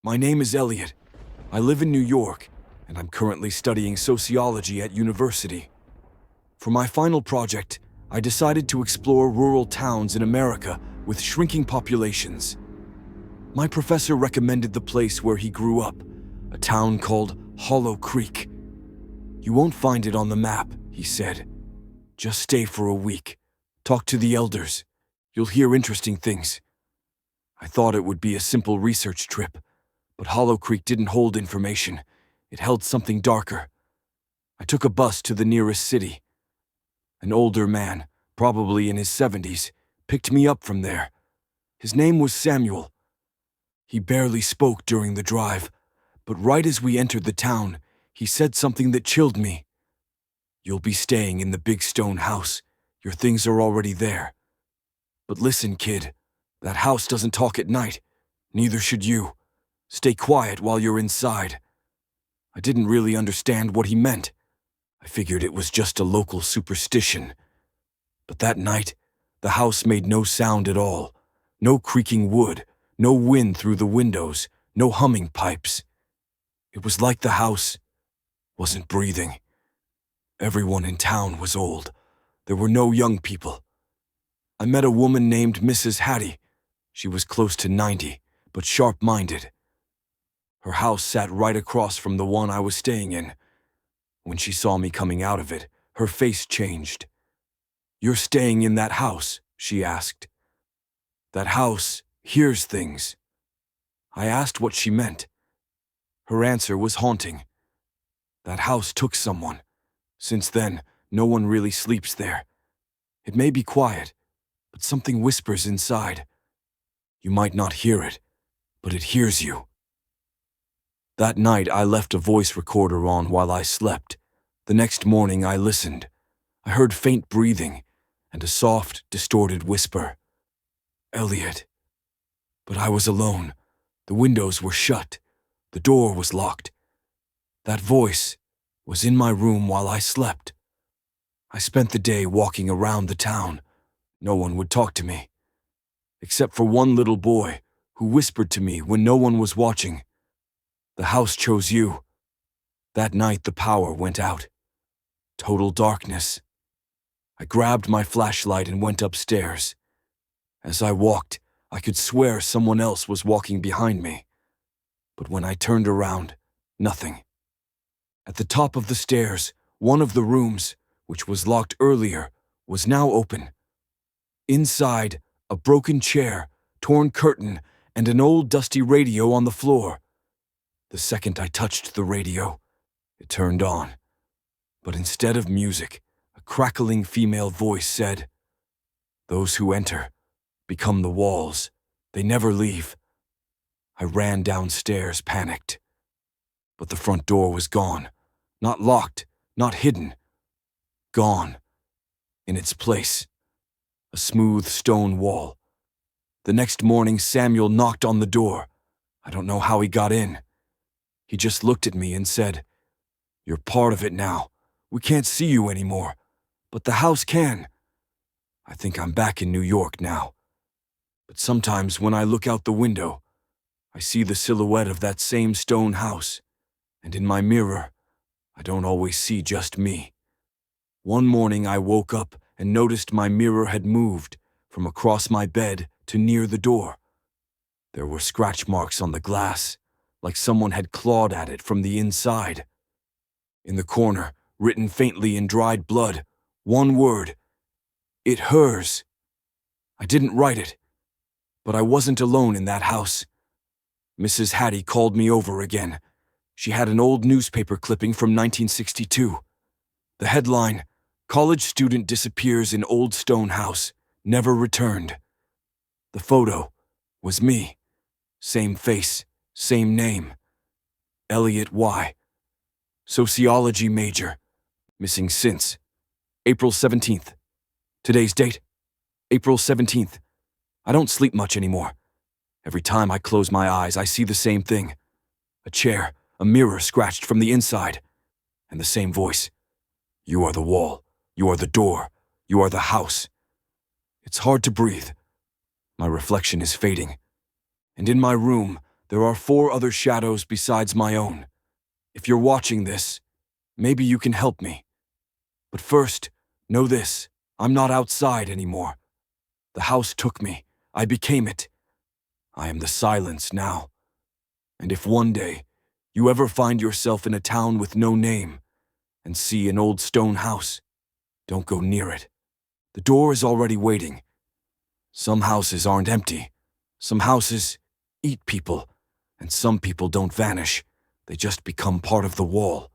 My name is Elliot. I live in New York, and I'm currently studying sociology at university. For my final project, I decided to explore rural towns in America with shrinking populations. My professor recommended the place where he grew up, a town called Hollow Creek. You won't find it on the map, he said. Just stay for a week. Talk to the elders. You'll hear interesting things. I thought it would be a simple research trip, but Hollow Creek didn't hold information. It held something darker. I took a bus to the nearest city. An older man, probably in his 70s, picked me up from there. His name was Samuel. He barely spoke during the drive, but right as we entered the town, he said something that chilled me. You'll be staying in the big stone house. Your things are already there. But listen, kid, that house doesn't talk at night. Neither should you. Stay quiet while you're inside. I didn't really understand what he meant. I figured it was just a local superstition. But that night, the house made no sound at all. No creaking wood, no wind through the windows, no humming pipes. It was like the house wasn't breathing. Everyone in town was old. There were no young people. I met a woman named Mrs. Hattie. She was close to 90, but sharp-minded. Her house sat right across from the one I was staying in. When she saw me coming out of it, her face changed. "You're staying in that house?" she asked. "That house hears things." I asked what she meant. Her answer was haunting. That house took someone. Since then, no one really sleeps there. It may be quiet, but something whispers inside. You might not hear it, but it hears you. That night, I left a voice recorder on while I slept. The next morning, I listened. I heard faint breathing and a soft, distorted whisper. "Elliot." But I was alone. The windows were shut. The door was locked. That voice was in my room while I slept. I spent the day walking around the town. No one would talk to me, except for one little boy who whispered to me when no one was watching. "The house chose you." That night, the power went out. Total darkness. I grabbed my flashlight and went upstairs. As I walked, I could swear someone else was walking behind me. But when I turned around, nothing. At the top of the stairs, one of the rooms, which was locked earlier, was now open. Inside, a broken chair, torn curtain, and an old dusty radio on the floor. The second I touched the radio, it turned on. But instead of music, a crackling female voice said, "Those who enter become the walls. They never leave." I ran downstairs, panicked. But the front door was gone. Not locked, not hidden. Gone. In its place, a smooth stone wall. The next morning, Samuel knocked on the door. I don't know how he got in. He just looked at me and said, "You're part of it now. We can't see you anymore, but the house can." I think I'm back in New York now. But sometimes when I look out the window, I see the silhouette of that same stone house, and in my mirror, I don't always see just me. One morning I woke up and noticed my mirror had moved from across my bed to near the door. There were scratch marks on the glass, like someone had clawed at it from the inside. In the corner, written faintly in dried blood, one word: "It hers." I didn't write it, but I wasn't alone in that house. Mrs. Hattie called me over again. She had an old newspaper clipping from 1962. The headline, "College Student Disappears in Old Stone House, Never Returned." The photo was me. Same face, same name. Elliot Y. Sociology major. Missing since April 17th. Today's date? April 17th. I don't sleep much anymore. Every time I close my eyes, I see the same thing. A chair, a mirror scratched from the inside, and the same voice. "You are the wall. You are the door. You are the house." It's hard to breathe. My reflection is fading. And in my room, there are 4 other shadows besides my own. If you're watching this, maybe you can help me. But first, know this, I'm not outside anymore. The house took me. I became it. I am the silence now. And if one day you ever find yourself in a town with no name and see an old stone house, don't go near it. The door is already waiting. Some houses aren't empty. Some houses eat people, and some people don't vanish. They just become part of the wall.